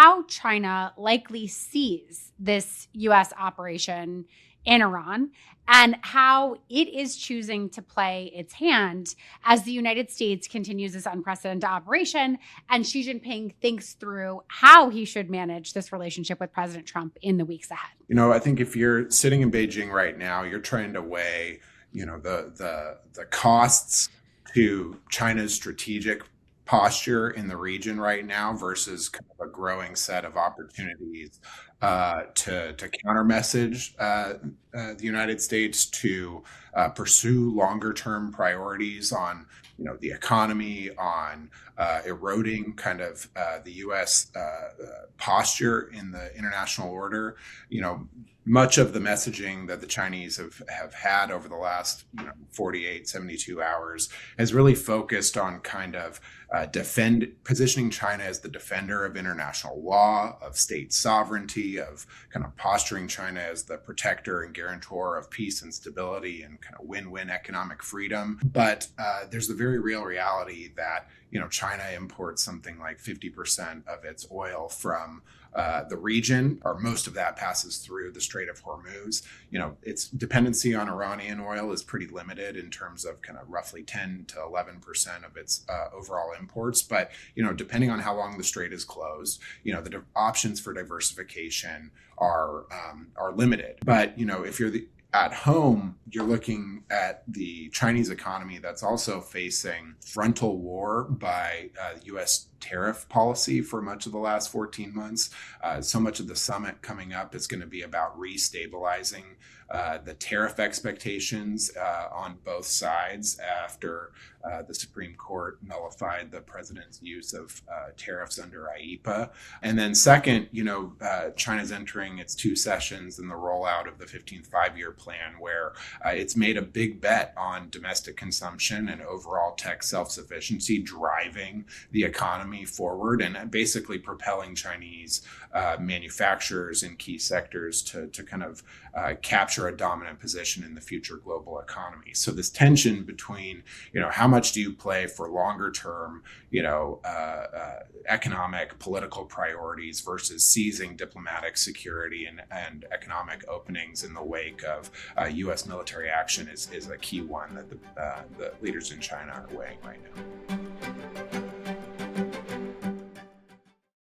how China likely sees this U.S. operation in Iran and how it is choosing to play its hand as the United States continues this unprecedented operation and Xi Jinping thinks through how he should manage this relationship with President Trump in the weeks ahead. I think if you're sitting in Beijing right now, you're trying to weigh, the costs to China's strategic posture in the region right now versus kind of a growing set of opportunities to counter message the United States to pursue longer term priorities on the economy, on eroding kind of the U.S. Posture in the international order. Much of the messaging that the Chinese have had over the last 48, 72 hours has really focused on kind of positioning China as the defender of international law, of state sovereignty, of kind of posturing China as the protector and guarantor of peace and stability and kind of win-win economic freedom. But there's the very real reality that China imports something like 50% of its oil from the region, or most of that passes through the Strait of Hormuz. Its dependency on Iranian oil is pretty limited in terms of kind of roughly 10 to 11% of its overall imports. But, depending on how long the strait is closed, the options for diversification are limited. But, if you're at home, you're looking at the Chinese economy that's also facing frontal war by U.S. tariff policy for much of the last 14 months. So much of the summit coming up is going to be about restabilizing the tariff expectations on both sides after the Supreme Court nullified the president's use of tariffs under IEEPA. And then second, China's entering its 2 sessions in the rollout of the 15th five-year plan, where it's made a big bet on domestic consumption and overall tech self-sufficiency, driving the economy forward and basically propelling Chinese manufacturers in key sectors to kind of capture a dominant position in the future global economy. So this tension between, how much do you play for longer term, economic, political priorities versus seizing diplomatic security and economic openings in the wake of U.S. military action is a key one that the leaders in China are weighing right now.